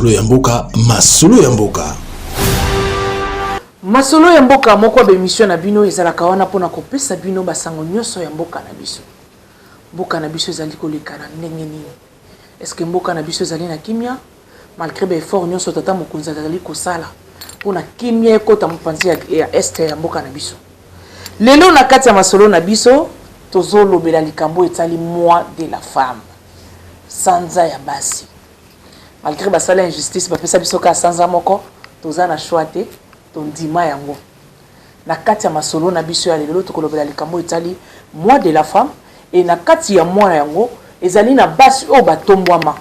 masolo ya mboka, masolo ya mboka. Masolo ya mboka moko ba émission na bino ezalaka wana pona kopesa bino basango nyonso ya mboka na biso. Mboka na biso ezali koleka na ndenge nini? Est-ce que mboka na biso ezali na kimia? Malgré ba effort nyonso tata mokonzi azali kosala pona kimia ekota mopanzi ya este ya mboka na biso. Lelo na kati ya masolo na biso tozolobela likambo etali mois de la femme. Sanza ya basi. Malgré basala injustice bapesa biso ka sanza moko toza na choix tondima yango. Na kati ya masolo na biso ya lelo tokolobela likambo etali mois de la femme et na kati ya mois yango ezali na basi o batombwama.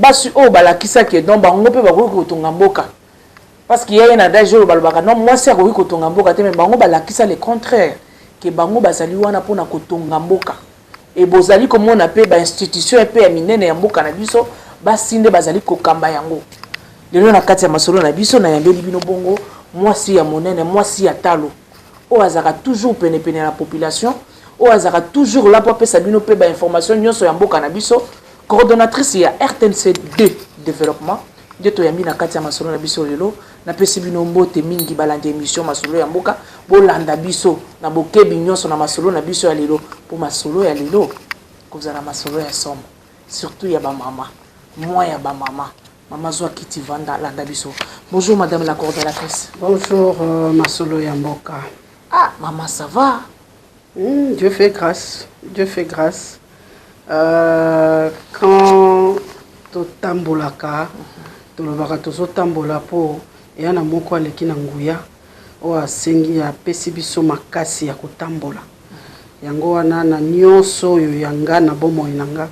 Basi o balakisa ke donc bango pe bakoki kotonga mboka. Parce qu'il y a un adage au balbaka non moi c'est ko kotonga mboka te mais bango balakisa le contraire que bango bazali wana pona kotonga mboka. Et bozali comme on appelle ba institution et pe minene ya mboka na biso basinde bazali kokamba yango. Lelo na kati ya masolo na biso na yambeli bino bongo mwasi ya monene mwasi ya talo o azaka toujours pene la population o azaka toujours là pour pesa bino pe ba information nyonso ya mboka na biso coordonnatrice ya RTNC2 développement de to yambi na kati ya masolo na biso lelo na pesi bino mbote mingi balanda émission masolo ya mboka bolanda biso na bokebi nyonso na masolo na biso ya lelo pour masolo ya lelo kozala masolo ya somme surtout ya ba mama moi ya ba mama. Maman Zoa Kiti Vanda Landabiso. Bonjour madame la coordonnatrice. Bonjour Masolo Yamboka. Ah maman ça va? Dieu fait grâce. Dieu fait grâce. Quand tu tambolaka, tu le vas tout tambola po et ana moko aleki na nguya o asengi ya pesi biso makasi ya kotambola. Yango wana na nyonso yo yanga na bomo inanga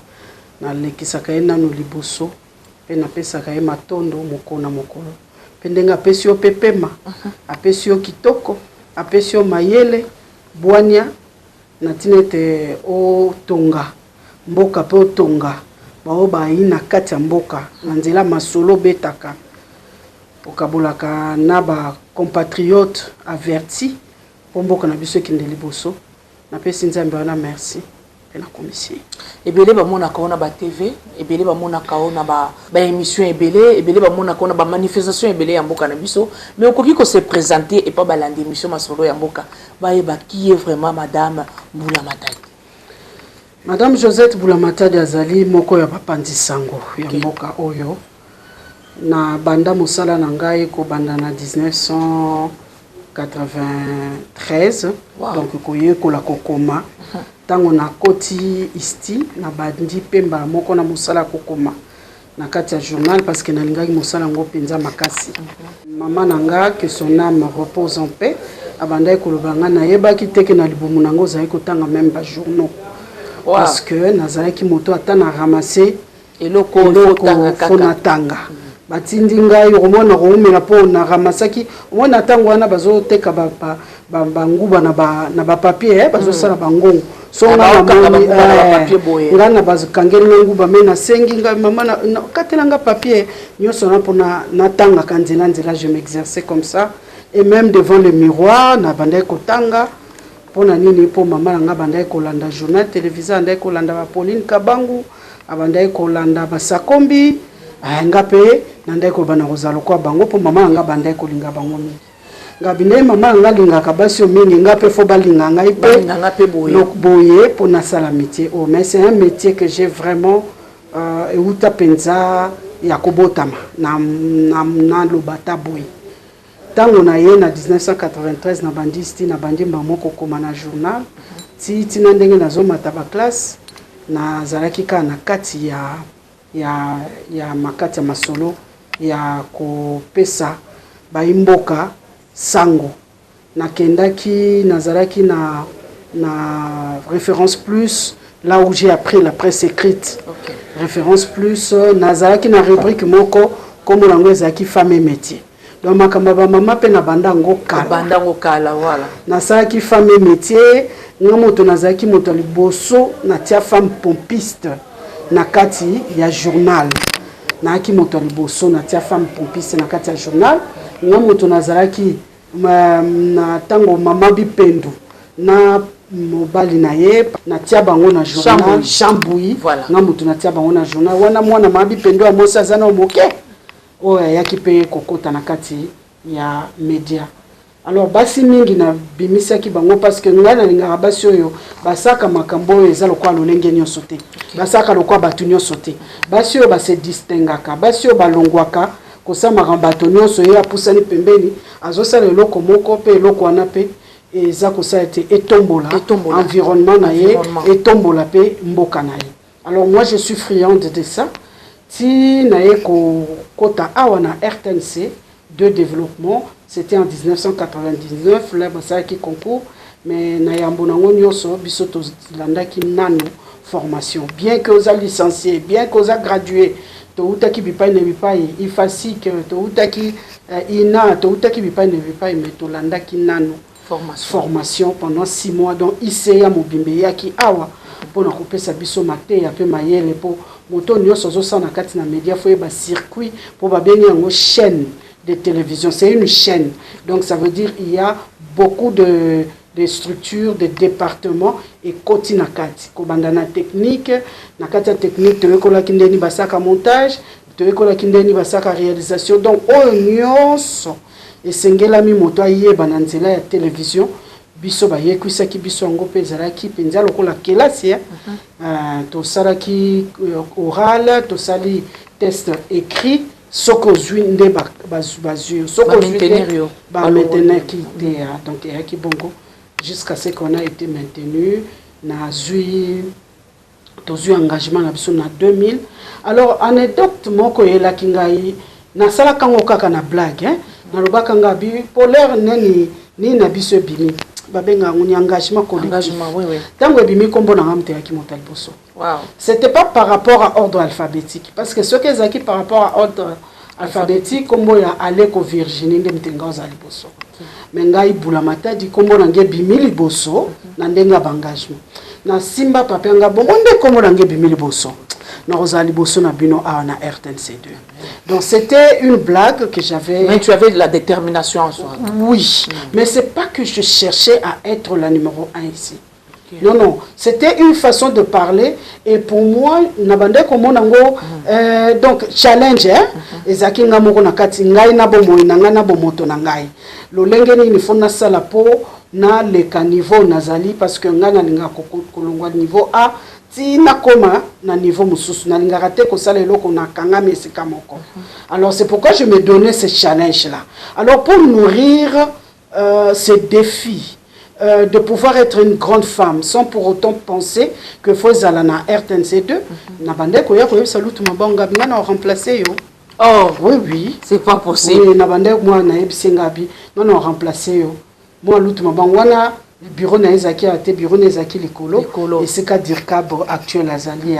na lekisaka ena no liboso. Pe na pesa ka matondo mokona mokolo pe ndenga pesi yo pepema apesi yo kitoko apesi yo mayele bwania na tinete o tonga mboka pe o tonga bao ba ina kati ya mboka na nzela masolo betaka okabolaka na ba compatriotes avertis po mboka na biso kinde liboso na pesi nzambe wana merci. La commission. Ebele ba mona kaona ba TV, ebele ba mona kaona ba émission ebele ba mona kaona ba manifestation ebele ya mboka na biso, mais okoki ko se présenter et pas balande émission masolo ya mboka. Ba yeba qui est vraiment madame Boula Matadi. Madame Josette Boula Matadi azali moko ya bapandi sango ya mboka oyo. Na banda musala na ngai ko banda na 1993, wow. Donc koye ko la kokoma. Tango na koti isti na bandi pemba moko na musala kokoma na kati ya journal parce que na lingaki musala ngo penza makasi. Mama nanga que son âme repose en paix abandai kolobanga na yebaki teke na libumu nango zai kotanga même ba journaux. Wow. Parce que nazalaki moto atana ramasser eloko fona tanga. Batindi ngai omona ko umela po na ramasaki omona tango wana bazo teka ba nguba na ba papier bazo sala bangongo. So nga na bazo kangeli nguba mena sengi nga mama na katelanga papier nyoso na pona natanga kanzela nzela je m'exerçais comme ça et même devant le miroir na bandai kotanga pona nini po mama nga bandai kolanda journal télévisé bandai kolanda ba Pauline Kabangu abandai kolanda ba Sakombi ngape nandai ko bana kozalo kwa bango po mama nga bandai kolinga bango mingi ngabine mama nga linga kabasio mingi ngape fo balinga ngai pe boye pour na sala métier oh mais c'est un métier que j'ai vraiment euta penza ya kobotama na lobata boy tango na ye na 1993 na bandisti na bandi mbamoko koma na journal ti na ndenge na zoma ta ba classe na zalaki ka na kati ya makati ya masolo ya ko pesa ba imboka sango na kendaki nazaraki na référence plus là où j'ai appris la presse écrite. Okay. Référence plus nazaraki na rubrique moko comme lango ezaki femme et métier donc makamba ba mama pe na bandango kala voilà nazaraki femme et métier nga moto nazaraki moto liboso na tia femme pompiste na kati ya journal na ki moto liboso na tia femme pompiste na kati ya journal nga moto nazaraki na tango mama bipendu na mobali na ye natia bango na journal Chambouy voilà nga mutu natia bango na journal wana mwana mabi pendo ya mosi aza na moke oyo ayaki mpe kokota na kati ya media. Alors basi mingi na bimisaki bango parce que ngai nalingaka basi oyo basaka makambo oyo eza lokwa lolenge nyonso te basaka lokwa bato nyonso te basi oyo base distingaka basi oyo balongwaka kosamaka bato nyonso ye apusani pembeni azosala eloko moko mpe eloko wana mpe eza kosala te etombola environnement na ye etombola mpe mboka na ye. Alors moi je suis friande de ça ti na ye kokota awa na RTNC de développement. C'était en 1999 là basalaki concours mais na yambo nango nyonso biso tolandaki nano formation bien que oza licencié bien que oza gradué toutaki bipai na bipai ifasike toutaki ina toutaki bipai na bipai mais tolandaki nano formation pendant 6 mois donc ICA mobimbe yaki awa pour na kopesa biso mateya pe mayele po moto nyonso zosana kati na media fo ba circuit pour ba bengi yango chaîne de télévision. C'est une chaîne. Donc ça veut dire il y a beaucoup de structures, de départements et koti nakati. Kobandana technique, nakati technique, tewekola kindeni basaka montage, tewekola kindeni basaka réalisation. Donc nyonso et sengela mi moto aye bananzela ya télévision. Biso ba yekwisaki biso ngo pezalaki penza lokola kelasi to salaki oral, to sali test écrit. Soko zui nde bazuyo soko zui ba maintenir qui était donc et bongo jusqu'à ce qu'on a été maintenu na zui to zui engagement na biso na 2000. Alors anecdote moko yela kingai na sala kango kaka na blague na lobaka ngabi polaire neni ni na biso bimi babenga ngoni engagement collectif tango bimi kombo na ngamte ya kimota liboso. Wow. C'était pas par rapport à ordre alphabétique parce que ce qu'ils ont par rapport à ordre alphabétique comme il y a Aleko Virginie de Mtengoza liboso. Mais ngai bulamata di kombo na nge bimi liboso na ndenga bangagement. Na simba papa nga bongo nde kombo na nge bimi liboso. Na rozali liboso na bino a na RTNC2. Donc c'était une blague que j'avais. Mais tu avais de la détermination en soi. Oui, mais c'est pas que je cherchais à être la numéro 1 ici. Non, non, c'était une façon de parler et pour moi, nabande comme nango donc challenge ezaki ngamoko na kati ngai na bomo na bomoto na ngai. Lo lengeni ni fona sala po na le niveau nazali parce que ngana ninga kolongwa niveau A ti na koma na niveau mususu na linga raté ko sala eloko na kanga mesika moko. Alors c'est pourquoi je me donnais ce challenge là. Alors pour nourrir ce défi de pouvoir être une grande femme sans pour autant penser que faut aller na RTNC2 na bande ko ya ko salut mabanga bina remplacer yo. Oh oui oui, c'est pas possible. Oui, na bande moi na ebisenga bi non remplacer yo. Moi lutu mabanga wana bureau na ezaki a te bureau na ezaki likolo et c'est ka dire cadre actuel azali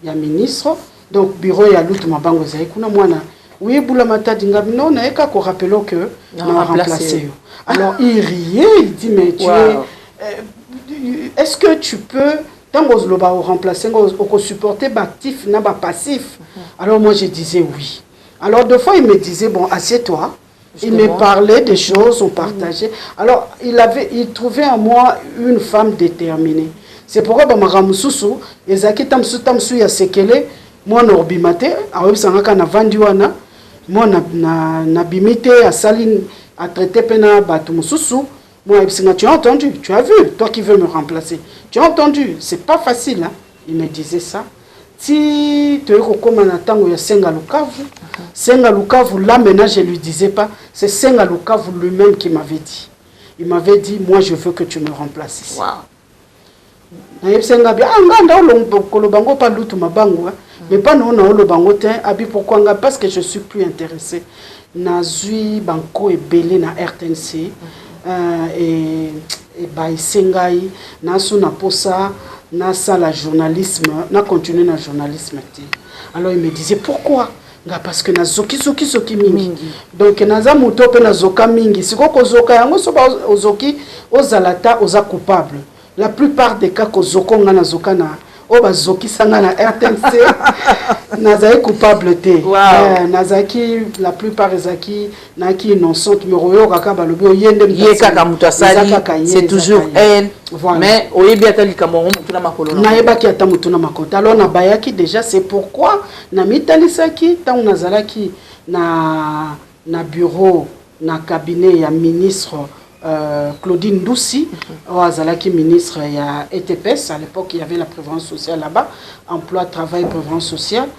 ya ministre donc bureau ya lutu mabanga ezaki kuna mwana oui bulamata dinga non na eka ko rappeler que na remplacer yo. Alors il riait, il dit mais tu est-ce que tu peux tant que le ba remplacer au supporter actif na ba passif. Alors moi je disais oui. Alors deux fois il me disait bon assieds-toi. Il me parlait des choses, on partageait. Alors il trouvait en moi une femme déterminée. C'est pourquoi ba maramususu ezaki tamsu ya sekele moi na obimate awe sangaka na vandiwana moi na bimite a saline à traiter pena batumususu moi tu as entendu, tu as vu, toi qui veux me remplacer, tu as entendu, c'est pas facile hein? Il me disait ça. Si tu es comme un tango ya Senga Lukavu là maintenant je lui disais pas, c'est Senga Lukavu lui-même qui m'avait dit. Il m'avait dit moi je veux que tu me remplaces ici. Wow. Na Senga bi nganda kolobango pa lutu mabango mais pas non le bango te abi pourquoi nga parce que je suis plus intéressé. Nazui banko ebele na RTNC et baisengai nasu na posa na sala journalisme na continuer na journalisme. Alors il me disait pourquoi parce que nazoki mingi donc naza muto pe nazoka mingi siko kozoka yango so ozoki ozalata oza coupable la plupart des cas kozoko nga nazoka na oh bazoki sanga na RTNC nazaki coupable te nazaki la plupart ezaki naki innocente mais oyo kaka balobi oyende kaka mutu asali c'est toujours elle voilà. Mais oyebi ata likambo mutu na makolo nayebaki ata mutu na makolo alors nabayaki déjà c'est pourquoi na mitalisaki ntango nazalaki na bureau na cabinet ya ministre Claudine Doussi, qui ministre il y a ETPS, à l'époque il y avait la prévoyance sociale là-bas, emploi, travail, prévoyance sociale.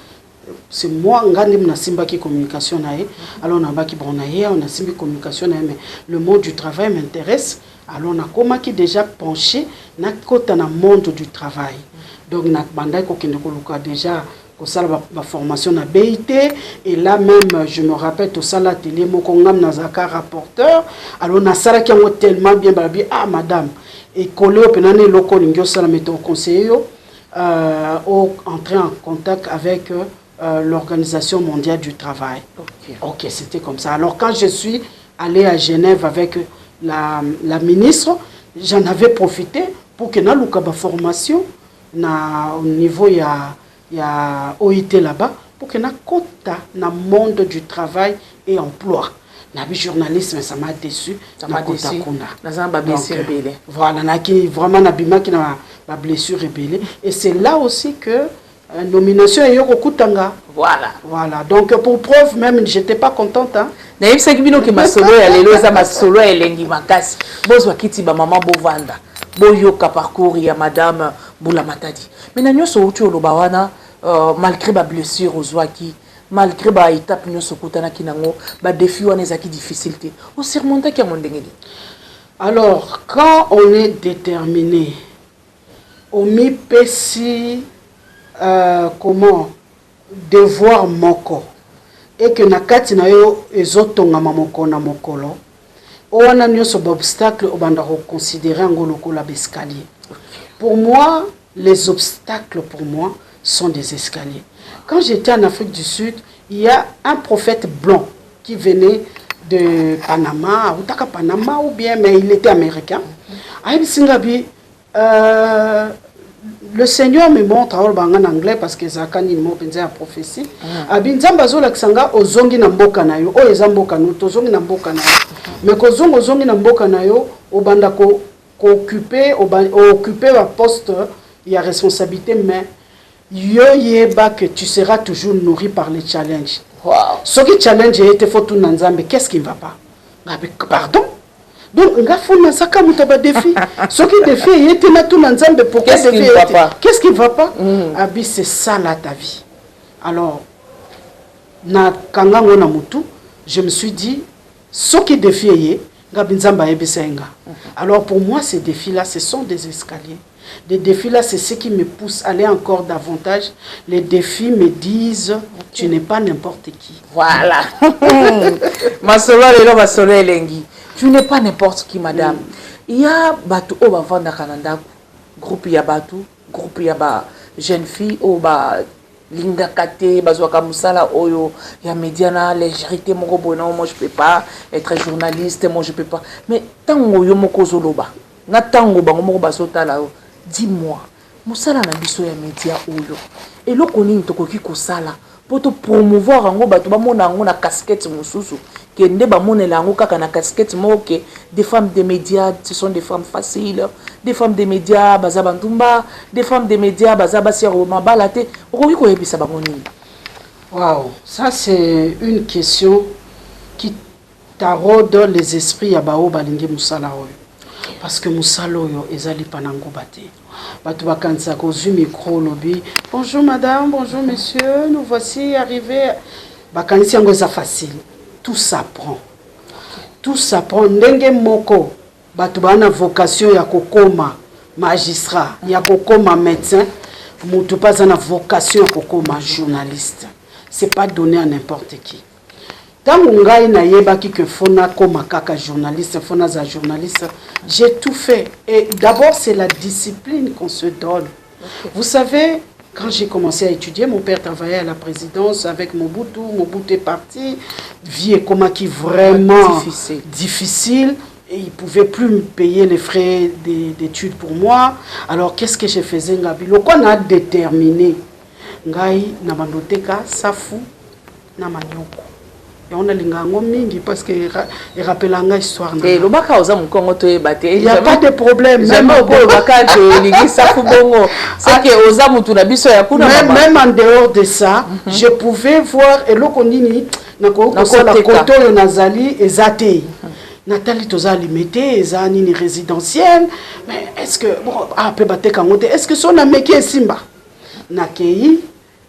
C'est moi, on a simba qui communication naé, alors on a qui bronaye, on a simba communication naé, mais le monde du travail m'intéresse. Alors on a comment qui déjà penché na côté dans le monde du travail. Donc na bandai ko déjà la formation à BIT et là même je me rappelle tout ça la télé mon kongam nazaka rapporteur alors na sala qui ont tellement bien babi ah madame et collé au penane loko lingio sala meto conseiller entrer en contact avec l'Organisation mondiale du travail. OK, c'était comme ça. Alors quand je suis allé à Genève avec la ministre, j'en avais profité pour que na lukaba formation na au niveau il y a OIT là-bas pour que na kota na monde du travail et emploi. Na bi journalisme ça m'a déçu, ça m'a déçu. Na ba blessure rebelle. Voilà, na ki vraiment na bima ki na ba blessure rebelle et c'est là aussi que nomination et yoko kutanga. Voilà. Donc pour preuve même j'étais pas contente hein. Na yebisa ki bino ke masolo ya lelo za masolo elengi makasi. Bozwa kiti ba maman bovanda. Boyoka parcours ya madame Boula Matadi. Mais na nyoso uti oloba wana malgré ba blessure ozwaki, malgré ba étape nyoso kutana kinango, ba défi wana ezaki difficulté. On surmonta ki mondengeli. Alors, quand on est déterminé, on mi pesi comment devoir moko et que na kati na yo ezotonga mamoko na mokolo. On a nyoso obstacle au banda considérer ngolo la escalier. Pour moi, les obstacles pour moi sont des escaliers. Quand j'étais en Afrique du Sud, il y a un prophète blanc qui venait de Panama, ou bien, mais il était américain. Le Seigneur me montre en anglais parce que Zakani m'a pensé à prophétie. Abinzamba zola kisanga ozongi na mboka na yo, o ezamboka no tozongi na mboka na yo. Mais kozongi na mboka na yo, obanda ko occuper un poste, il y a responsabilité, mais yo yeba que tu seras toujours nourri par les challenges. Wow. Ce qui challenge est faut tout nanzambe, qu'est-ce qui ne va pas? Pardon? Donc, il faut que défi. Ce qui défi est tout nanzambe, pourquoi qu'est-ce qui ne va pas? Qu'est-ce qui ne va pas? Abi, c'est ça là ta vie. Alors, na kangango na mutu, je me suis dit, ce qui défi est alors pour moi, ces défis-là, ce sont des escaliers. Les défis-là, c'est ce qui me pousse à aller encore davantage. Les défis me disent, tu n'es pas n'importe qui. Voilà. Tu n'es pas n'importe qui, madame. Il y a Batou au Bavanda Canada, groupe Yabatu, groupe Yaba, jeune fille au Linda Kate, Bazouaka Moussala, Oyo, ya Mediana, légèreté, mon robonneau, moi je peux pas être journaliste, moi je peux pas. Mais tant que yo moko zoloba, na tango bango moko basota là, dis-moi, Moussala na biso ya média Oyo. Et lo koni ntokoki kosala pour te promouvoir ango bato ba mona ango na casquette mususu, kende ba monela ango kaka na casquette moke des femmes des médias, ce sont des femmes faciles, des femmes des médias bazabantumba, des femmes des médias bazabasiro mabalate, okoki ko yebisa bango nini? Waouh, ça c'est une question qui taraude les esprits ya bao balingi musala oyo. Parce que musala oyo ezali panango bate. Batu bakansa ko zu micro lobby. Bonjour madame, bonjour monsieur, nous voici arrivés. Bakansi yango za facile. Tout s'apprend. Tout s'apprend. Ndenge moko batu bana vocation ya kokoma magistrat, ya kokoma médecin, mutu pas na vocation ya kokoma journaliste. C'est pas donné à n'importe qui. Tant ngai na yebaki que fona koma kaka journaliste, fona za journaliste, j'ai tout fait. Et d'abord c'est la discipline qu'on se donne. Okay. Vous savez, quand j'ai commencé à étudier, mon père travaillait à la présidence avec Mobutu. Mobutu est parti, vie est comme qui vraiment difficile. et il ne pouvait plus me payer les frais d'études pour moi. Alors, qu'est-ce que je faisais? Donc, on a déterminé. Ngai, na bandoteka, safu, na manioko. Et on a l'ingango mingi parce que il rappelle une histoire. Et le baka osa mukongo to ebate. Il n'y a pas de problème. Même au baka que ligi safu bongo. C'est que osa mutu na biso ya kuna mama. Même en dehors de ça, je pouvais voir et l'okonini na ko la koto yo nazali ezate. Nathalie Tozali Mété, Ezani ni résidentielle, mais est-ce que bon après baté kangote, est-ce que son ameki esimba nakei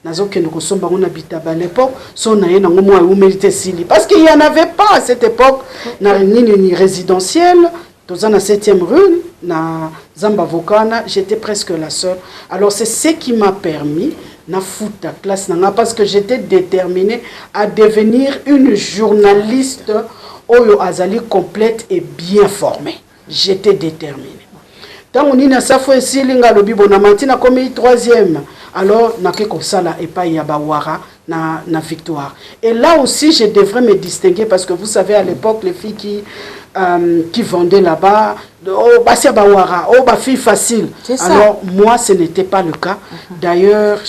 nazoke ndoko somba on habita à l'époque, son aye nango moi ou mérité sili parce qu'il y en avait pas à cette époque na ni résidentielle, Tozana 7e rue na Zamba Vokana, j'étais presque la seule. Alors c'est ce qui m'a permis na futa classe nanga parce que j'étais déterminée à devenir une journaliste Oyo azali complète et bien formée. J'étais déterminée. Tant on a sa fois ici, linga lobi bonamantina comme 3e. Alors nake kosala et pas yabawara na victoire. Et là aussi je devrais me distinguer parce que vous savez à l'époque les filles qui vendaient là-bas, oh basia bawara, oh ba fille facile. Alors moi ce n'était pas le cas. D'ailleurs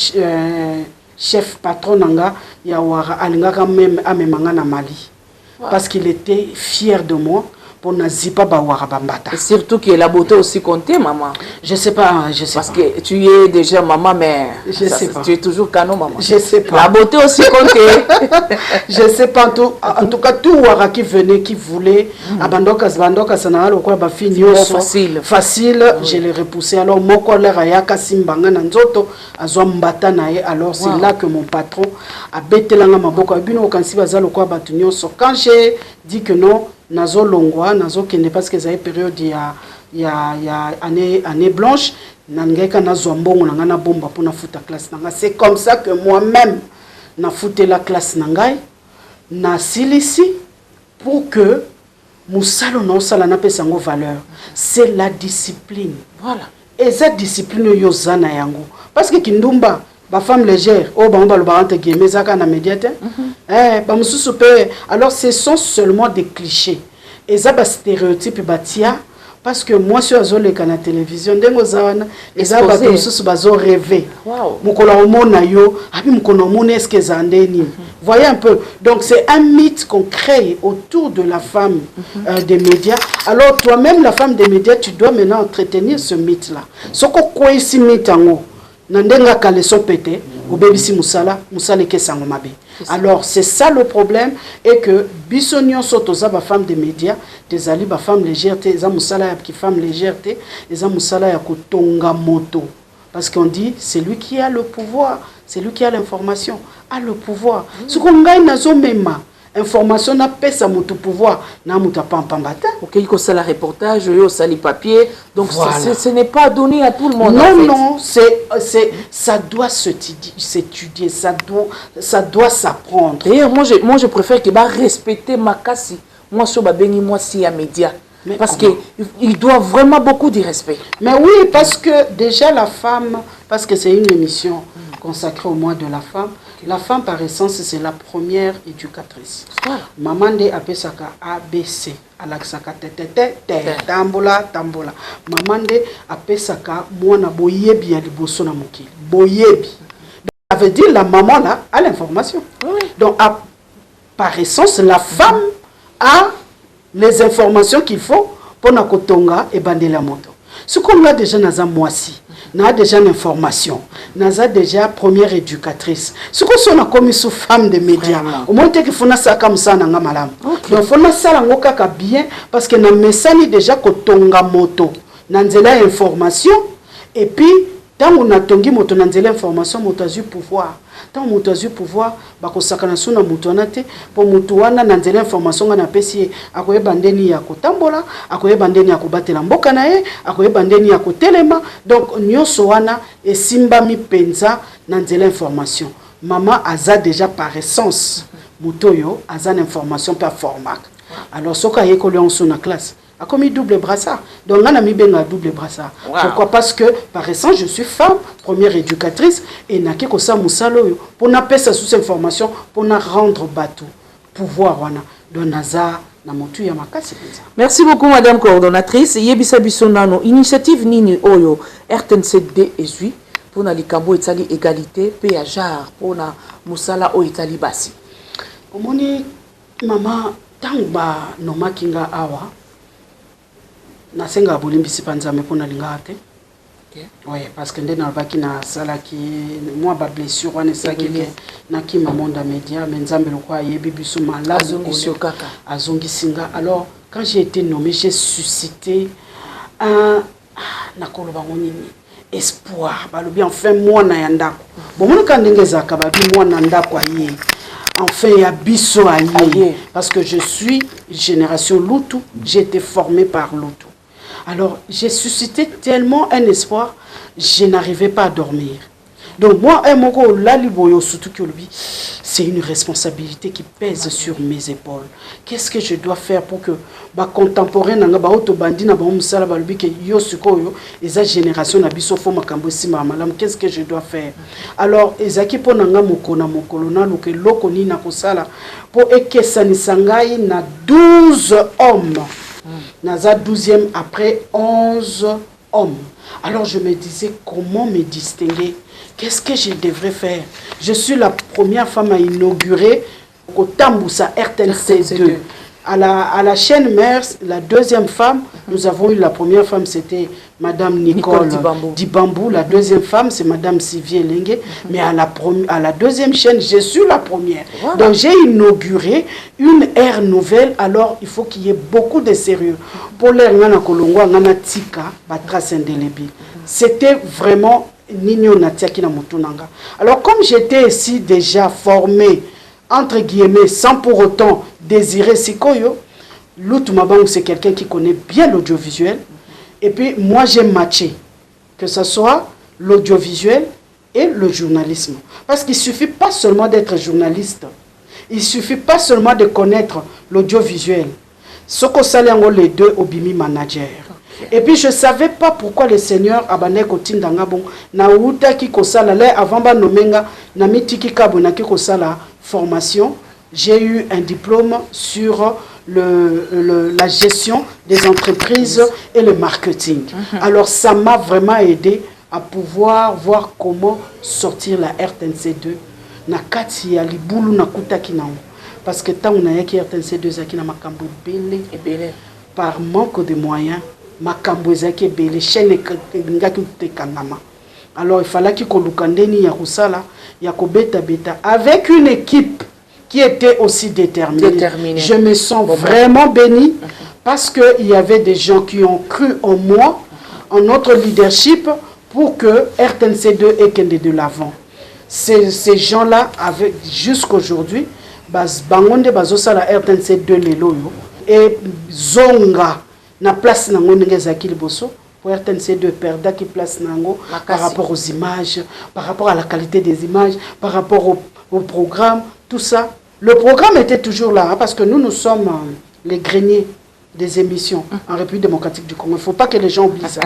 chef patron nanga yawara alinga quand même amemanga na Mali. Parce qu'il était fier de moi pour Nazipa Bawara Bambata. Et surtout que la beauté aussi comptait, maman. Je sais pas, je sais parce pas. Parce que tu es déjà maman, mais je sais pas. Tu es toujours canon, maman. Je sais pas. La beauté aussi comptait. Je sais pas. En tout cas, tout Wara qui venait, qui voulait, Abandoka, Sanara, quoi, facile. Facile, je l'ai repoussé. Alors, mon collègue Ayaka Simbanga Nanzoto, Azwambatanae. Alors, c'est là que mon patron a bêté la Maboko. Quand j'ai dit que non, nazo longwa nazo kende parce que ça période il y a année blanche nangeka nazo mbongo nanga bomba pour na futa classe nanga. C'est comme ça que moi-même na fouté la classe nangai na silisi pour que musalo non sala na pesango valeur. C'est la discipline. Voilà. Et cette discipline yo zana yango parce que kindumba ba femme légère oh ba on ba te guimer ça kana médiate ba mususu pe. Alors ce sont seulement des clichés et ça ba stéréotype batia parce que moi sur azole kana télévision ndengo zawana et ça ba mususu bazo rêver mukola omona yo abi mukono mona est-ce que zandeni voyez un peu. Donc c'est un mythe qu'on crée autour de la femme des médias. Alors toi-même la femme des médias tu dois maintenant entretenir ce mythe là soko quoi ici mythe ango nandenga kaleso pété ou bébisi musala ke sango mabe. Alors c'est ça le problème et que bisonnion sotoza ba femme des médias des ali ba femme légèreté za musala ya ki femme légèreté za musala ya kotonga moto parce qu'on dit c'est lui qui a le pouvoir, c'est lui qui a l'information, a le pouvoir. Ce qu'on gagne nazo mema information na pesa moto pouvoir na muta pampambata. OK, il ça la reportage, yo ça les papiers. Donc voilà. Ce n'est pas donné à tout le monde. Non en fait. Non, ça doit s'étudier, ça doit s'apprendre. D'ailleurs moi je préfère que ba respecter ma kasi. Moi sur ba bengi moi si à média. Parce que il doit vraiment beaucoup de respect. Mais oui, parce que déjà la femme, parce que c'est une émission consacrée au mois de la femme. La femme, par essence, c'est la première éducatrice. Voilà. Maman de apesaka ABC. Alaksaka tete tambola. Maman de apesaka mwana boyebi ya liboso na mokili. Boyebi. Ça veut dire la maman là a l'information. Oui. Donc, par essence, la femme a les informations qu'il faut pour na kotonga et bander la moto. Ce qu'on a déjà dans un mois-ci, on a déjà l'information, on a déjà première éducatrice. Ce qu'on a commis sous femme de médias, au moins qu'il faut ça comme ça dans malam. Donc il faut ça la bien parce que na messani déjà kotonga moto, nanzela information et puis tant on a tongi moto nanzela information moto a eu pouvoir. Tant moto a eu pouvoir bakosakana suna moto na te pour moto wana nanzela information na pesi akoyeba ndeni ya kotambola akoyeba ndeni ya kobatela mboka na ye akoyeba ndeni ya kotelema. Donc nyonso wana esimba mi penza nanzela information. Maman aza déjà par essence moto yo aza information par format. Alors soka yekoli en suna classe a commis double brassard. Donc, on a mis bien un double brassard. Wow. Pourquoi? Parce que, par exemple, je suis femme, première éducatrice, et n'a que ça moussalo pour n'a pas sa sous-information, pour n'a rendre bateau. Pouvoir, wana. Donc, naza na motu ya makasi penza. Merci beaucoup madame coordonnatrice. Yebisa biso nano initiative nini oyo RTNC2 ezui pour na likambo etali égalité pe ya genre pour na musala o etali basi. Omoni mama tangba no makinga awa na senga bolimbisi panzame pour na linga te. Okay. Oui, parce que ndena baki na sala ki moi ba blessure wana saki na ki mamonda media mais nzambe lokwa yebi biso malade azongisio kaka azongisinga. Alors quand j'ai été nommé, j'ai suscité un nakolo bango nini espoir balobi enfin moi na yandako bon mon ka ndenge zaka ba bi moi na ndako aye enfin ya biso aye parce que je suis génération Lutu, j'ai été formé par Lutu. Alors, j'ai suscité tellement un espoir, je n'arrivais pas à dormir. Donc, moi, c'est une responsabilité qui pèse sur mes épaules. Qu'est-ce que je dois faire pour que ma contemporaine, qu'est-ce que je dois faire? Alors, pour na 12 hommes. Naza 12e après 11 hommes. Alors je me disais comment me distinguer. Qu'est-ce que je devrais faire? Je suis la première femme à inaugurer au Tamboussa RTNC2. À la chaîne mère, la deuxième femme, nous avons eu la première femme, c'était Madame Nicole Dibambou. La deuxième femme, c'est Madame Sylvie Lengue. Mais à la deuxième chaîne, je suis la première. Wow. Donc j'ai inauguré une ère nouvelle. Alors il faut qu'il y ait beaucoup de sérieux. Pour l'ère Ngana Kolongwa, Ngana Tika, Batras Indelebi. C'était vraiment Nino Natiaki na Mutunanga. Alors comme j'étais ici déjà formé, entre guillemets, sans pour autant désirer Sikoyo, Lutu Mabang, c'est quelqu'un qui connaît bien l'audiovisuel. Et puis, moi, j'ai matché, que ce soit l'audiovisuel et le journalisme. Parce qu'il ne suffit pas seulement d'être journaliste. Il ne suffit pas seulement de connaître l'audiovisuel. Ce qu'on s'allie les deux au Bimi Manager. Et puis je ne savais pas pourquoi le Seigneur abandonne Kotindanga bon na uta ki kosala le avant ba nomenga na mitiki kabona ki kosala formation. J'ai eu un diplôme sur la gestion des entreprises et le marketing. Alors ça m'a vraiment aidé à pouvoir voir comment sortir la RTNC2 na kati ya libulu na kutaki na. Parce que tant on a qui RTNC2 zaki na makambo belé par manque de moyens. Alors il fallait qu'il avec une équipe qui était aussi déterminée. Je me sens vraiment béni parce qu'il y avait des gens qui ont cru en moi, en notre leadership pour que RTNC2 ait de l'avant. Ces gens-là, jusqu'aujourd'hui, bangonde bazosala RTNC2 lelo et zonga na place nango ndenge bosso pour RTNC2 perda qui place nango par rapport aux images, par rapport à la qualité des images, par rapport au programme, tout ça. Le programme était toujours là hein, parce que nous sommes les greniers des émissions en République démocratique du Congo. Il ne faut pas que les gens oublient ça.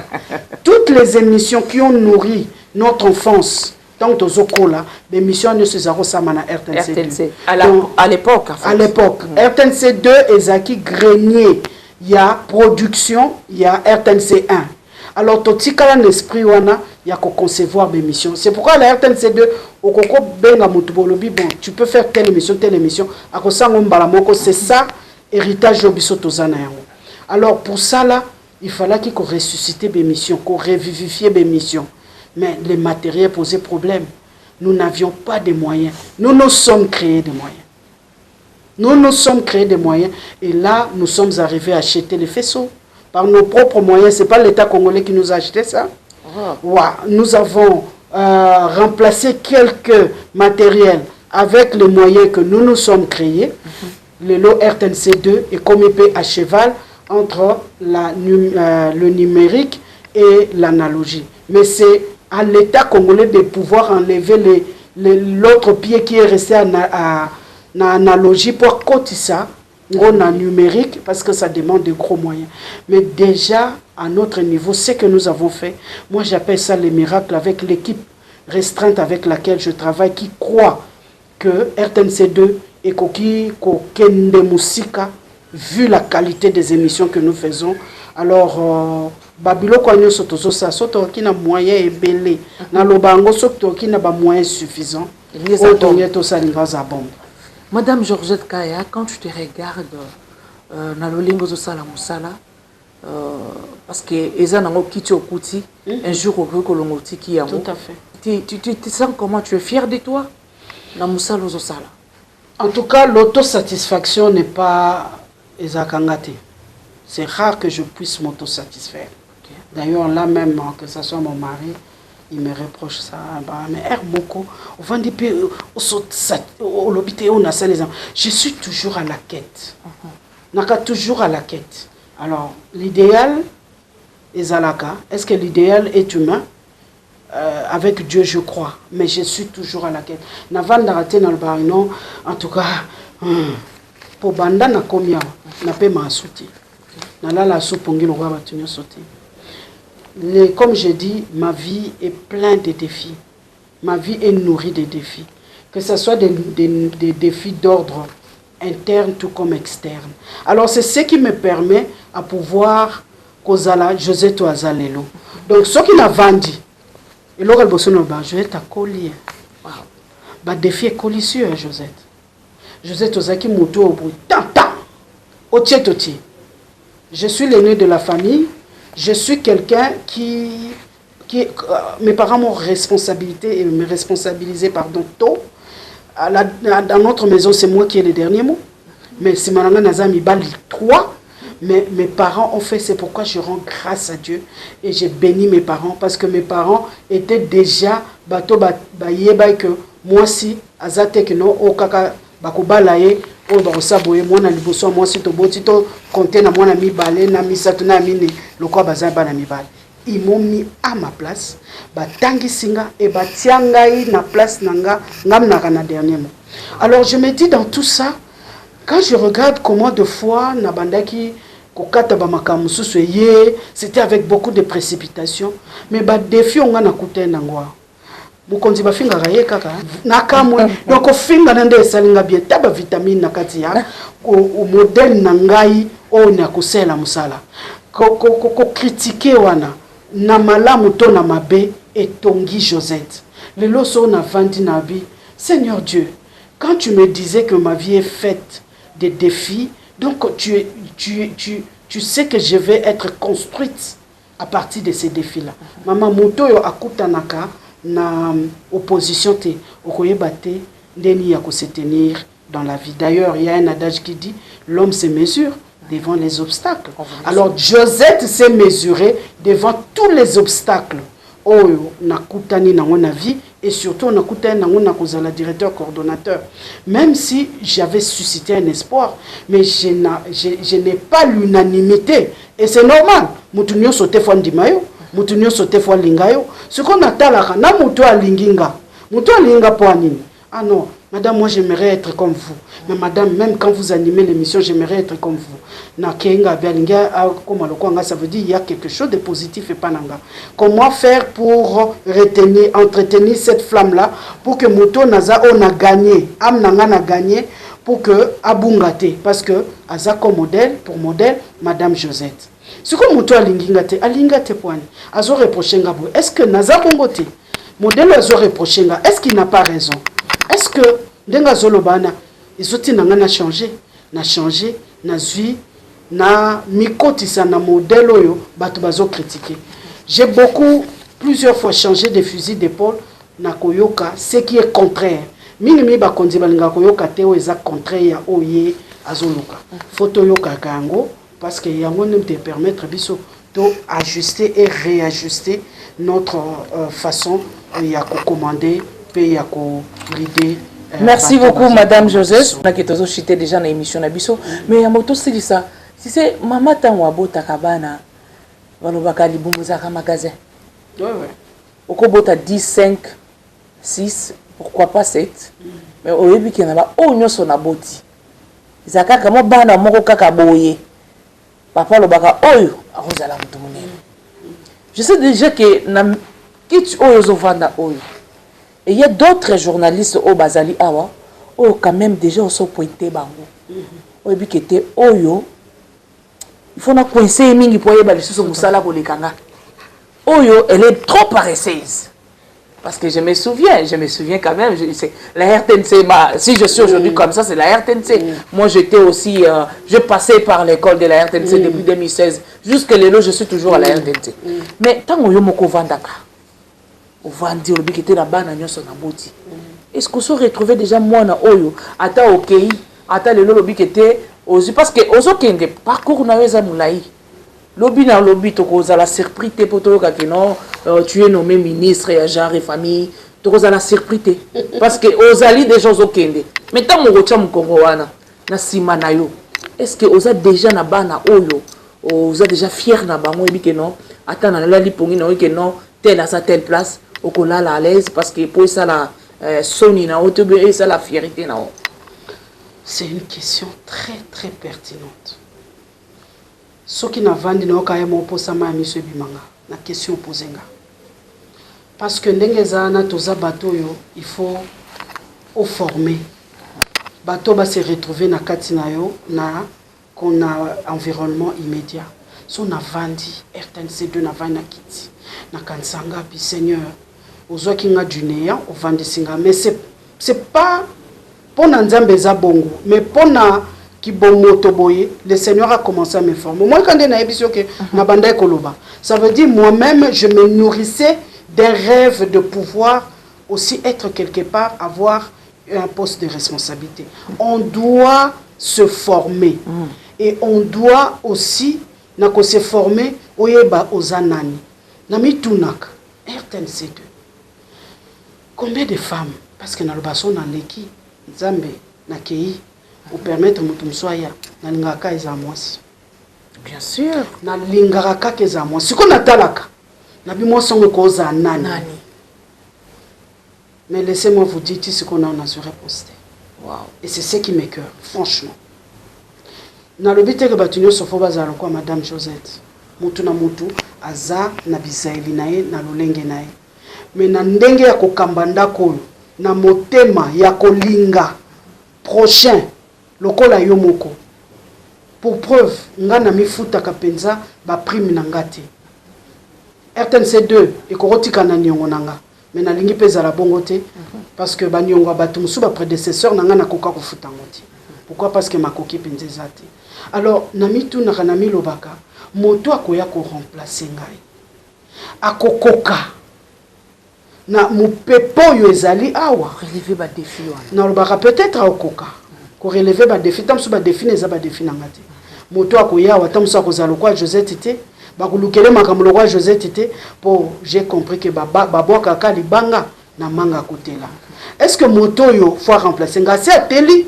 Toutes les émissions qui ont nourri notre enfance, donc aux Okola, les émissions ne se sont na RTNC2. À l'époque. À l'époque. RTNC2 et Zaki grenier. Il y a production, il y a RTNC1. Alors, totika l'esprit wana, il y a qu'à concevoir des missions. C'est pourquoi la RTNC2, au koko benga mutubolobi, bon, tu peux faire telle émission. C'est ça, héritage obiso tozana yango. Alors, pour ça là, il fallait qu'il ressuscite des missions, qu'on revivifie des missions. Mais les matériels posaient problème. Nous n'avions pas de moyens. Nous nous sommes créés des moyens. Nous sommes créés des moyens et là, nous sommes arrivés à acheter les faisceaux par nos propres moyens. Ce n'est pas l'État congolais qui nous a acheté ça. Ouais. Nous avons remplacé quelques matériels avec les moyens que nous nous sommes créés. Le lot RTNC2 est comme épée à cheval entre le numérique et l'analogie. Mais c'est à l'État congolais de pouvoir enlever l'autre pied qui est resté à analogie pour côté ça, on a numérique parce que ça demande de gros moyens. Mais déjà, à notre niveau, ce que nous avons fait, moi j'appelle ça les miracles avec l'équipe restreinte avec laquelle je travaille qui croit que RTNC2 et Koki Kende Musika vu la qualité des émissions que nous faisons. Alors, Babilo Kwanyo Sotozo, ça, Soto qui n'a moyen et belé. Dans le bango, Soto qui n'a pas moyen suffisant. Madame Georgette Kaya, quand tu te regardes dans le lingo de Sala Moussala, parce que Eza Nango Kiti Okuti, un jour au Kolongoti qui a tout à fait. Tu te sens comment? Tu es fier de toi dans Moussala Zosala? En tout cas, l'autosatisfaction n'est pas Eza Kangate. C'est rare que je puisse m'autosatisfaire. Okay. D'ailleurs, là même, que ce soit mon mari, il me reproche ça. Mais je suis toujours à la quête. Toujours à la quête. Alors, l'idéal est Zalaka. Est-ce que l'idéal est humain? Avec Dieu, je crois. Mais je suis toujours à la quête. En tout cas, pour Banda na komia, na pe ma souti. Na la soupongi l'oua batunyo sauté. Comme je dis, ma vie est pleine de défis. Ma vie est nourrie de défis. Que ce soit des défis d'ordre interne tout comme externe. Alors c'est ce qui me permet à pouvoir kozala José Toazalelo. Donc ce qui n'a vendu, et là je vais t'accolir. Bah défi est colissure Josette. Josette Ozaki Mouto au bruit. Tanta. Otié totié. Je suis l'aîné de la famille. Je suis quelqu'un qui mes parents m'ont responsabilité et me responsabilisé tôt. Dans notre maison, c'est moi qui ai le dernier mot. Mais si Mananga Nazami Bali 3, mais mes parents ont fait, c'est pourquoi je rends grâce à Dieu et j'ai béni mes parents parce que mes parents étaient déjà bateau que moi si azate que non au kaka bakubalaye o bakosaboye mwana liboso moi si to botito compter na mwana mi balé na misato na mine lokwa bazaba na mi balé. Ils m'ont mis à ma place, batangi singa et batiangai na place nanga ngamnaka na dernier mot. Alors je me dis dans tout ça, quand je regarde comment de fois na bandaki kokata ba makamususu ye, c'était avec beaucoup de précipitation, mais ba défi on na kuté nangwa. Bukonzi ba finga ga ye kaka nakamwe donc finga nande salinga bien taba vitamine na kati ya o modèle nangai o na kusela musala. Ko critiquer wana na malamu to na mabe et tongi Josette. Le loso na vandi nabi. Seigneur Dieu, quand tu me disais que ma vie est faite de défis, donc tu sais que je vais être construite à partir de ces défis-là. Maman moto yo akutanaka na opposition te okoyeba te ndeni ya ko se tenir dans la vie. D'ailleurs, il y a un adage qui dit l'homme se mesure devant les obstacles. Alors Josette s'est mesurée devant tous les obstacles. Oh, nakutani na mon avis et surtout nakutani na mon akozala directeur coordonnateur. Même si j'avais suscité un espoir, mais je n'ai pas l'unanimité et c'est normal. Mutunyo sote fwa ndimayo, mutunyo sote fwa lingayo. Ce qu'on attend na muto alinginga. Muto alinga po anini. Ah non, madame, moi j'aimerais être comme vous. Mais madame, même quand vous animez l'émission, j'aimerais être comme vous. Na kenga bialinga ça veut dire il y a quelque chose de positif et pas nanga. Comment faire pour entretenir cette flamme là pour que moto naza on a gagné, am nanga na gagné pour que abungate parce que aza comme modèle pour modèle madame Josette. Ce que moto alingate poani. Azo reprochenga bo. Est-ce que naza kongote modèle azo reprochenga est-ce qu'il n'a pas raison? Est-ce que ndenga zolobana izoti nanga na changé, na zui na mikotisa na modèle oyo bato bazo critiquer. J'ai plusieurs fois changé de fusil d'épaule na koyoka ce qui est contraire. Minimi ba konzi balinga koyoka te o eza contraire ya oye azoluka. Photo yoka kango parce que yango ne te permettre biso de ajuster et réajuster notre façon ya ko commander pe ya ko l'idée. Merci beaucoup, Madame Joseph. On a quitté déjà dans l'émission Nabiso. Mais il y a moto c'est ça. Si c'est maman Tanwabo Takabana, Valobaka Libumbuzaka magasin. Ouais. Au Kobota 10, 5, 6, pourquoi pas 7. Mais au début, il y en a oh, nous sommes à Boti. Zaka kama bana moko kaka boye. Papa Lobaka, oh, Rosala Moutoumouné. Je sais déjà que na kit oyo zovanda oyo. Et il y a d'autres journalistes au Bazali Awa, oh quand même déjà au sont pointé bango. oyebi kete oyo il faut na coincer mingi pour yeba lisusu musala kolekanga oyo elle est trop paresseuse. Parce que je me souviens quand même, la RTNC, si je suis aujourd'hui comme ça, c'est la RTNC. Moi, j'étais aussi, je passais par l'école de la RTNC depuis 2016. Jusque là, je suis toujours à la RTNC. Mais tant que je suis vendaka, on va dire que tu es là-bas, est-ce qu'on se retrouve déjà moi na oyo, ata ok, ata le lobby qui était aussi, parce que aux autres parcours na weza moulaï. Lobby na lobby to koza la surprise pour toi que non tu es nommé ministre et genre et famille to koza la surprise parce que aux alliés des gens okende mais tant mon rocha mon Congo wana na sima na yo est-ce que oza déjà na bana oyo oza déjà fier na bango et que non attends na la lipongi na que non telle à sa telle place au kola à l'aise parce que pour ça la soni na autobe et ça la fierté na. C'est une question très très pertinente. Ce qui n'a vendu n'a pas été monsieur Bimanga. La question posée. Parce que n'engezana toza bateau il faut former. Bateau va se retrouver na katina yo na qu'on a environnement immédiat. So na vandi RTNC2 na vandi na kiti na kansanga puis Seigneur ozo kinga dunéa o vandi singa mais c'est pas pour nzambe za bongo mais pour na le Seigneur a commencé à me former. Moi, quand ça veut dire moi-même, je me nourrissais d'un rêve de pouvoir aussi être quelque part, avoir un poste de responsabilité. On doit se former. Et on doit aussi se former aux anani. Nami Tunak, RTNC2. Combien de femmes? Parce que dans le bassin, dans l'équipe, Zambé, Nakei, pour permettre mutu msoya na lingaka eza mwasi bien sûr na lingaka eza mwasi siko natalaka na bimo songo koza nani mais laissez-moi vous dire ce qu'on a reposté. Wow. Et c'est ce qui m'écoeure franchement na lobite ke batunyo sofo bazalo kwa madame Josette mutu na mutu aza na bisaeli nae na lolenge nae mais na ndenge ya kokambanda ko na motema ya kolinga prochain lokola yomoko pour preuve ngana mifuta kapenza ba prime na ngati RTNC2 ekorotika na nyongo nanga mais na lingi peza la bongote parce que ba nyongo batu musu ba prédécesseur nanga na koka kofuta ngoti pourquoi parce que makoki penze zati alors na mitu na kana milobaka moto akoya ko remplacer ngai akokoka na mupepo yo ezali awa relever ba défi wana na lobaka peut-être akoka ko relever ba défi tamso ba défi neza ba défi nangati moto akoya wa tamso akozala kwa Josette té ba kulukele makamlo kwa Josette té pour j'ai compris que babo kaka libanga na manga kotela est-ce que moto yo faut remplacer ngasi ateli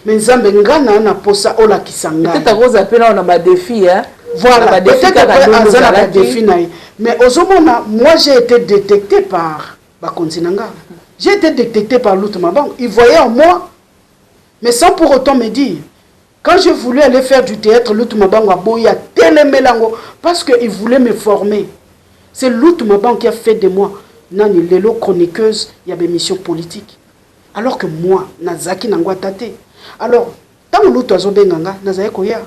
mais nzambe ngana na posa ola kisanga peut-être cause appela on a ba défi hein voilà peut-être ba défi naï mais ozomona moi j'ai été détecté par ba konzinanga j'ai été détecté par l'autre mabango il voyait en moi mais sans pour autant me dire quand je voulais aller faire du théâtre l'autre mabango aboya telemelango parce que il voulait me former c'est l'autre mabango qui a fait de moi nani lelo chroniqueuse il y a des missions politiques alors que moi nazaki nangwa tate alors tant l'autre azobenganga nazaki koya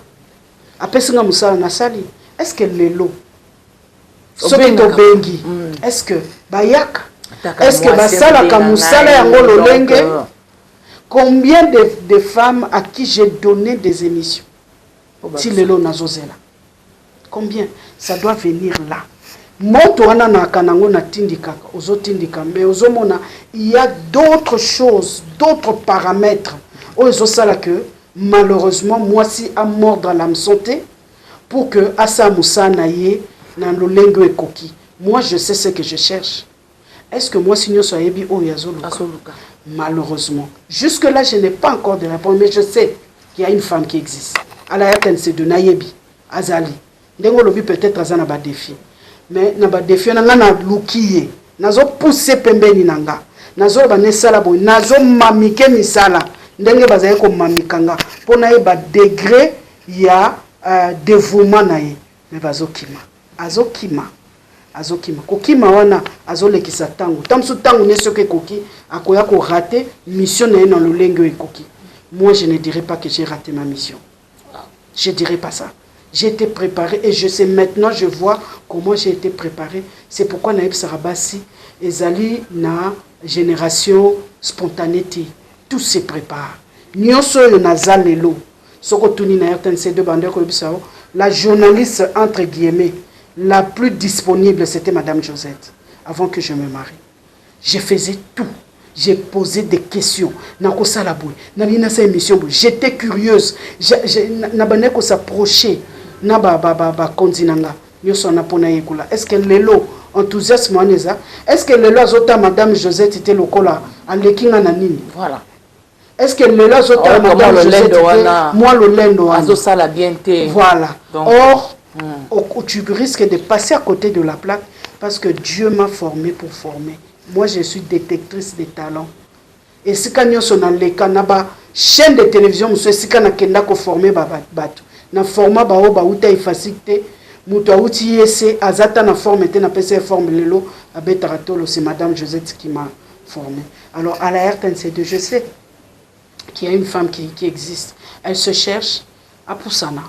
apesinga musala na sali est-ce que lelo sobeto bengi est-ce que bayak est-ce que basala kamusala yango lolenge combien de femmes à qui j'ai donné des émissions si lelo nazozela combien ça doit venir là moto wana na kanango na tindika ozotindika mais ozomona il y a d'autres choses d'autres paramètres ozosala que malheureusement moi si à mordre l'âme santé pour que asa musana ye na lolengo ekoki moi je sais ce que je cherche est-ce que moi si nyoso ayebi o yazoluka malheureusement jusque là je n'ai pas encore de réponse mais je sais qu'il y a une femme qui existe à la RTNC de nayebi azali ndengo lobi peut-être azana ba défi mais na ba défi na ngana lukiye nazo pousser pembeni nanga nazo ba nesala bo nazo mamike misala ndenge bazaye ko mamikanga pona ye ba degré ya dévouement naye mais bazokima azokima kokima wana azolekisa tango tamsu tango ne soke koki akoya ko rater mission na lolenge ekoki moi je ne dirais pas que j'ai raté ma mission. Je ne dirais pas ça. J'ai été préparé et je sais maintenant, je vois comment j'ai été préparé. C'est pourquoi Naïb Sarabasi, Ezali, na génération spontanée, tout se prépare. Nyonso yo nazal lelo. Soko tuni na RTNC de bandeur ko bisao. La journaliste entre guillemets la plus disponible, c'était Madame Josette avant que je me marie. Je faisais tout. J'ai posé des questions. J'étais curieuse. Je s'approcher. Est-ce que l'élo enthousiasme est-ce que l'élo azota Madame Josette était le cola en lekinga nanini? Voilà. Est-ce que l'élo azota Madame Josette était moi le lendo azosa la bienté? Voilà. Or, tu risques de passer à côté de la plaque parce que Dieu m'a formé pour former. Moi, je suis détectrice des talents. Et si quand on a les canaba chaîne de télévision, monsieur, si quand on a formé batu, na format ba oba uta efacité, muto uti ese azata na forme te na PC forme lelo abetaratolo, c'est Madame Josette qui m'a formé. Alors à la RTNC2, je sais qu'il y a une femme qui existe. Elle se cherche à Poussana.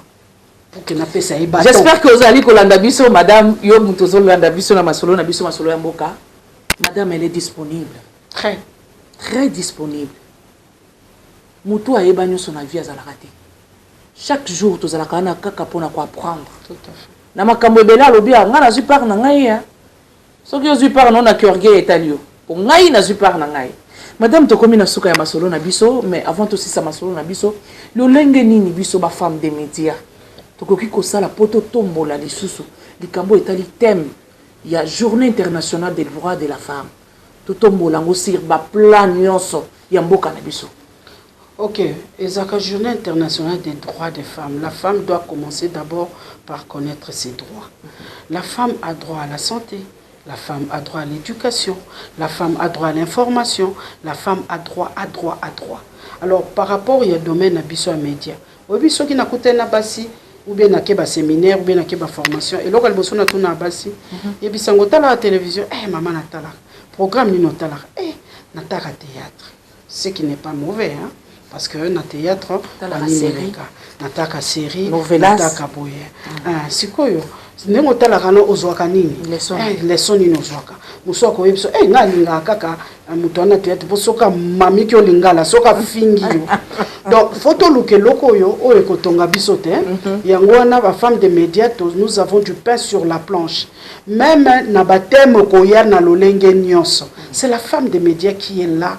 J'espère que vous allez kolanda biso Madame yo muto zo landa biso na masolo ya mboka. Madame, elle est disponible. Très disponible. Mutu ayeba nyo son avis azala raté. Chaque jour tu zala kana kaka pona ko apprendre. Tout à fait. Na makambo ebela lobi nga na zupar na ngai ya. Soki yo zupar non na kiorge etalio. Pour ngai na zupar na ngai. Madame to komi na suka ya masolo na biso, mais avant tout si sa masolo na biso, lo lenge nini biso ba femme des médias. To koki ko sala poto tombola lisusu. Likambo etali thème. Il y a Journée internationale des droits de la femme. Tout le monde sur le plan de mboka na biso. Ok, et la Journée internationale des droits des femmes, la femme doit commencer d'abord par connaître ses droits. La femme a droit à la santé, la femme a droit à l'éducation, la femme a droit à l'information, la femme a droit. Alors par rapport au domaine abisso à médias, obiso qui n'a coûté na basi ou bien na keba séminaire ou bien na keba formation et local bosso na tuna basi et puis sangota la télévision maman natala programme ni notala nataka théâtre, ce qui n'est pas mauvais hein, parce que na théâtre nataka série nataka boye sikoyo ndenge otalaka no ozwaka nini leson nini ozwaka mosu akoyebiso nga alingaka kaka moto wana théâtre po soka mami ki olingala soka fingi yo donc faut luke loko oyo oyo ekotonga biso te yango wana bafemme de médias nous avons du pain sur la planche même na bateme koya na lolenge nyonso c'est la femme de médias qui est là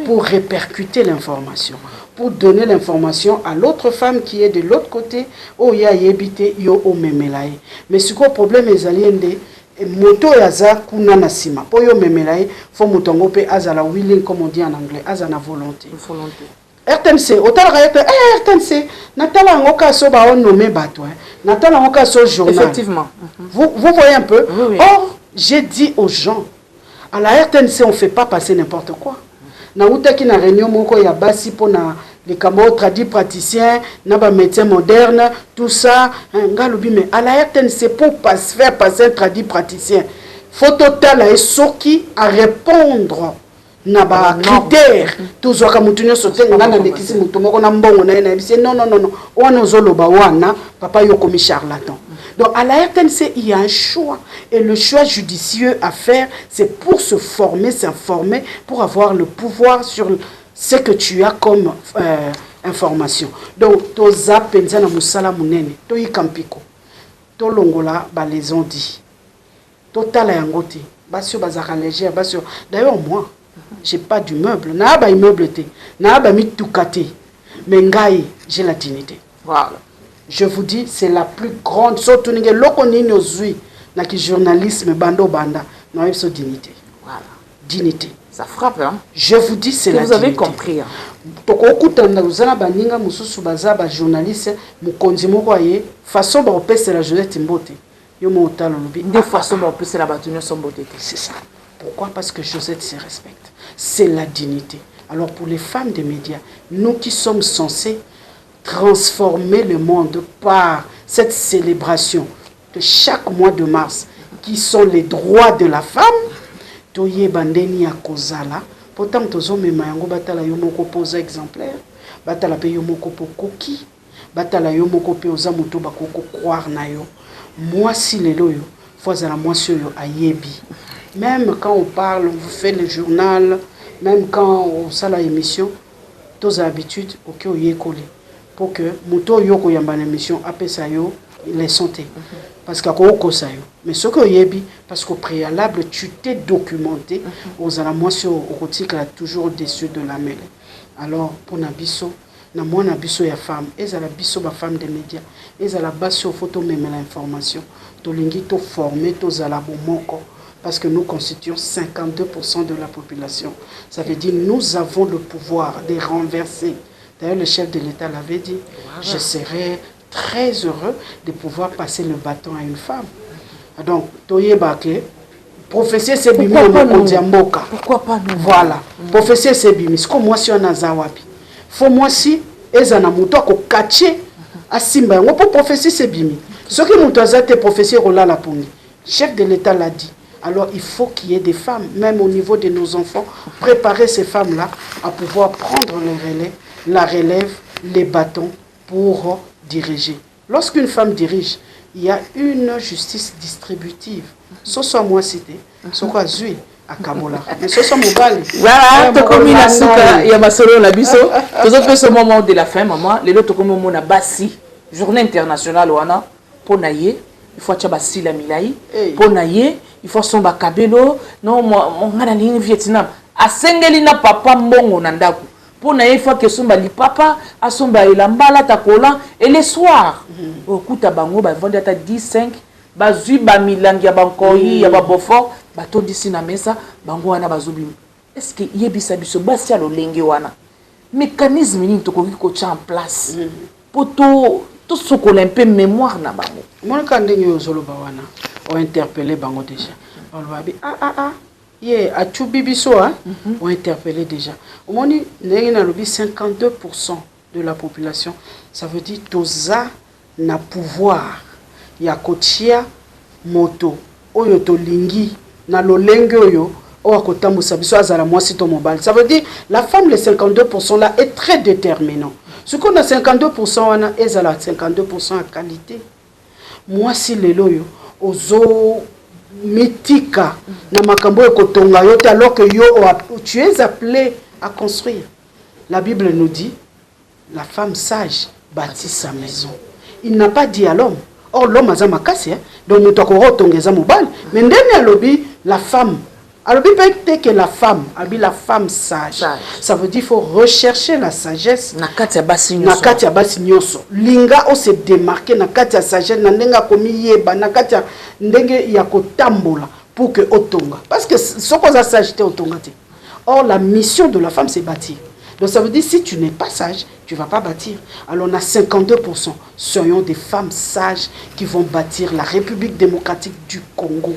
pour répercuter l'information, pour donner l'information à l'autre femme qui est de l'autre côté, où il y a yébité, yo o memelaye. Mais ce que le problème est aliéné, moto yaza kuna nasima. Pour yo memelaye, faut motongo pe azala willing comme on dit en anglais, azana volonté. RTNC, RTNC, natala ngoka so ba on nommé bato, natala ngoka so journal. Effectivement. Vous voyez un peu. Oui. Or, j'ai dit aux gens, à la RTNC, on ne fait pas passer n'importe quoi. Na utaki na réunion moko ya basi pour na les camo tradis praticiens, na ba médecins modernes, tout ça, ngalobi mais à la RTNC pour faire passer un tradit praticien. Faut total et soki à répondre na ba critères. Tout zo ka mutunyo sote ngana lekisi mutomoko na mbongo na ena bisi non. Wana zoloba wana papa yo komi charlatan. Donc à la RTNC, il y a un choix. Et le choix judicieux à faire, c'est pour se former, s'informer, pour avoir le pouvoir sur ce que tu as comme information. Donc, toza penzana musala munene, to yikampiko, to longola ba les ont dit. Totala yangote, basio bazaka légère, basio. D'ailleurs moi, j'ai pas d'immeuble, na ba immeuble te, na ba mitukate. Mais ngai, j'ai la dignité. Voilà. Je vous dis, c'est la plus grande. Surtout, na ki journalisme bando banda, non il dignité. Voilà. Dignité. Ça frappe, hein. Je vous dis, c'est la dignité. Vous avez compris. Hein. Toko okutanda uzana baninga mususu baza ba journaliste mukonzi moko ye façon ba opesa la Josette Mbote. Yo mo otalo lobi. Des façons ba opesa la batunyo sombote. C'est ça. Pourquoi? Parce que Josette se respecte. C'est la dignité. Alors pour les femmes des médias, nous qui sommes censés transformer le monde par cette célébration de chaque mois de mars qui sont les droits de la femme, toye bandeni ya kozala, pourtant tozo mema yango batala yo moko pose exemplaire, batala pe yo moko po koki batala yo moko pe oza moto bakoko croire na yo moi si lelo yo faut la moi sur yo ayebi même quand on parle on fait le journal même quand on fait la émission tous habitudes OK oyekole pour que moto yo ko yamba na émission apesa yo les santé parce que ko ça yo mais ce que yebi parce qu'au préalable tu t'es documenté aux ala moi sur au quotidien toujours dessus de la mêlée alors pour nabiso na moi nabiso ya femme et ala biso ba femme des médias et ala baso photo même l'information to lingi to former to ala bomoko parce que nous constituons 52% de la population ça veut dire nous avons le pouvoir de renverser. D'ailleurs le chef de l'État l'avait dit je serai très heureux de pouvoir passer le bâton à une femme. Donc, Toye Baké, professeur Sebimi Mboka. Pourquoi pas nous? Voilà. Professeur Sebimi, c'est comme moi si on a Zawapi. Faut moi si, Ezana Mouto ko kaché à Simba. On peut professeur Sebimi. Ce qui nous a été professeur Ola Lapongi. Chef de l'État l'a dit. Alors, il faut qu'il y ait des femmes, même au niveau de nos enfants, préparer ces femmes-là à pouvoir prendre le relais, la relève, les bâtons pour diriger. Lorsqu'une femme dirige, il y a une justice distributive. Ce soit moi cité, ce soit Zui à Kabola. Mais ce soit Mobali. Voilà, tu comme la souka, il y a ma solo la biso. Tout autres ce moment de la fin, maman, les autres comme mon abassi, journée internationale wana pour naïe, il faut que tu la milai, pour naïe, il faut son bakabelo, non mon gars dans Vietnam. A Sengelina papa mbongo nandaku. Pour na fois que son bali papa a son bali lambala takola et le soir au kuta bango ba vendre ta 15 ba zui ba milangi ya bankoyi ya ba bofo ba to disi na mesa bango wana bazubi est-ce que yebisa biso basi alo lenge wana mécanisme ni to ko tia en place pour tout ce qu'on a un peu mémoire na bango mon ka ndenge yo zolo ba wana o interpeller bango déjà on va bi yeah, à Tchoubibiso, on interpellé déjà. Au moment où 52% de la population, ça veut dire Toza na pouvoir. Il y a Kotia moto, Oyoto lingi, na lolenge oyo, Oakota Moussabiso, Azala Moisito Mobile. Ça veut dire la femme, les 52% là, est très déterminant. Ce qu'on a 52%, on a Ezala 52% à qualité. Moi, si les loyo, Ozo. Mitika na makambo ekotonga yote alors que yo tu es appelé à construire. La Bible nous dit la femme sage bâtit sa maison. Il n'a pas dit à l'homme. Or l'homme a makasi donc nous tokoro tongeza mobile mais ndeni alobi la femme alobi peut-être que la femme abi la femme sage. Ça veut dire il faut rechercher la sagesse na kati ya basi nyonso linga o se démarquer na kati ya sagesse na ndenga komi yeba na kati ya ndenge ya kotambola pour que otonga parce que ce qu'on a sagité otonga te. Or la mission de la femme c'est bâtir. Donc ça veut dire si tu n'es pas sage, tu ne vas pas bâtir. Alors on a 52%. Soyons des femmes sages qui vont bâtir la République démocratique du Congo.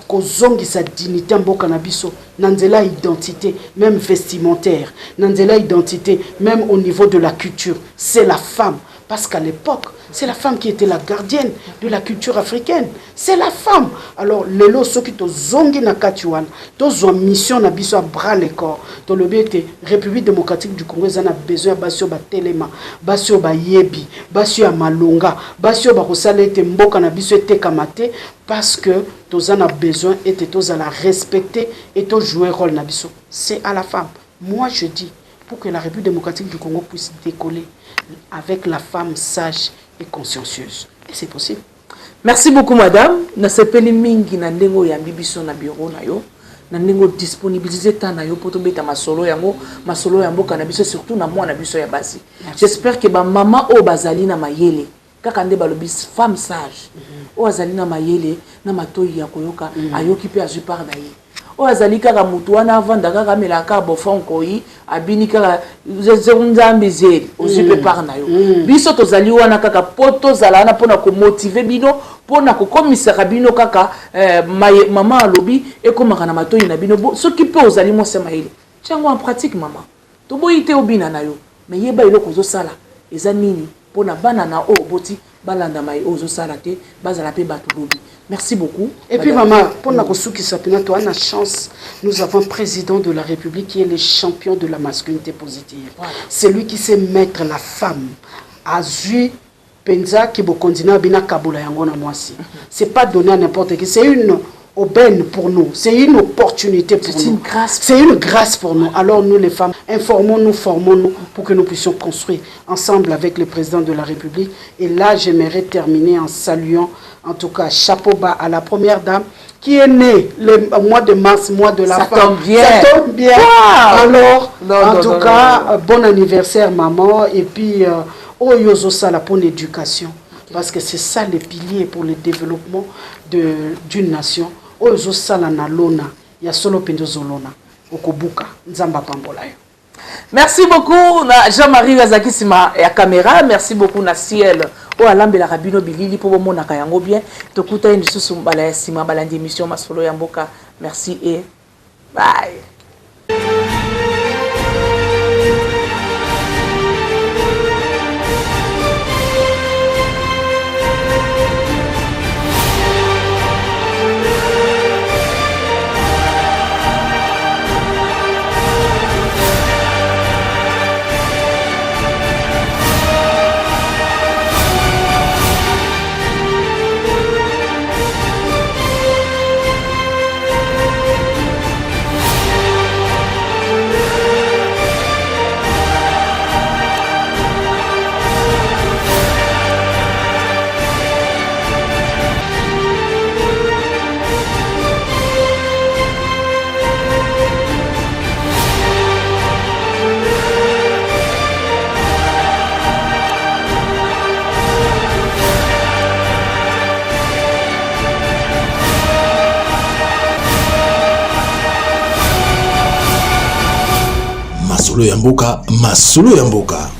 Kozongi sa dignité mboka na biso, nanzela identité même vestimentaire, nanzela identité même au niveau de la culture, c'est la femme parce qu'à l'époque c'est la femme qui était la gardienne de la culture africaine. C'est la femme. Alors, les lots, ceux qui te zongi na katiwan, tous ont mission na biso à bras les corps. Dans le but République démocratique du Congo, ils ont besoin de basio ba telema, basio ba yebi, basio à malonga, basio ba kosale te mboka na biso te kamate parce que tous ont besoin et tous à la respecter et tous jouer rôle na biso. C'est à la femme. Moi, je dis pour que la République démocratique du Congo puisse décoller avec la femme sage et consciencieuse. Et c'est possible. Merci beaucoup, madame. Na sepeli mingi na ndengo ya bibiso na bureau na yo. Na ndengo disponibiliser ta na yo poto beta masolo ya mboka na biso surtout na mwana biso ya basi. J'espère que ba maman o bazali na mayele. Kaka nde balobi femme sage. O azali na mayele na matoyi ya koyoka ayoki pe azui par na ye. O azali kaka mutu wana avanda kaka melaka bofon koyi abini kaka nzambe zeli ozipe par na yo biso tozali wana kaka poto zala na pona ko motiver bino pona ko komisaka bino kaka mama alobi ekomaka na matoyi na bino soki pe ozali mosema ile tiango en pratique mama to boyite obina na yo mais yeba ile kozo sala eza nini pona bana na o boti balanda mai ozo sala te bazala pe bato lobi Merci beaucoup. Et puis maman, pour la Kosuki Sapina, toi, on a chance. Nous avons un président de la République qui est le champion de la masculinité positive. Voilà. C'est lui qui sait mettre la femme à Zui Penza qui continue bina Kabula Yangona Mwasi. C'est pas donné à n'importe qui. C'est une aubaine pour nous. C'est une opportunité pour nous. C'est une grâce. C'est une grâce pour nous. Alors nous les femmes, informons-nous, formons-nous pour que nous puissions construire ensemble avec le président de la République. Et là, j'aimerais terminer en saluant, en tout cas, chapeau bas à la première dame qui est née le mois de mars, mois de la femme. Tombe bien. Ça tombe bien. Wow. Alors, en tout cas, bon anniversaire maman. Et puis, Oyozo Sala pour l'éducation. Parce que c'est ça le pilier pour le développement d'une nation. Oyozo Sala na lona. Ya solo pendozo lona. Okobuka. Nzamba pambolayo. Merci beaucoup Jean-Marie Razaki Sima et à caméra. Merci beaucoup na ciel. O alambe la rabino bilili pour mon nakayango bien. Tokuta une sous mbala Sima balandi émission Masolo ya Mboka. Merci et bye. Masolo ya Mboka, Masolo ya Mboka.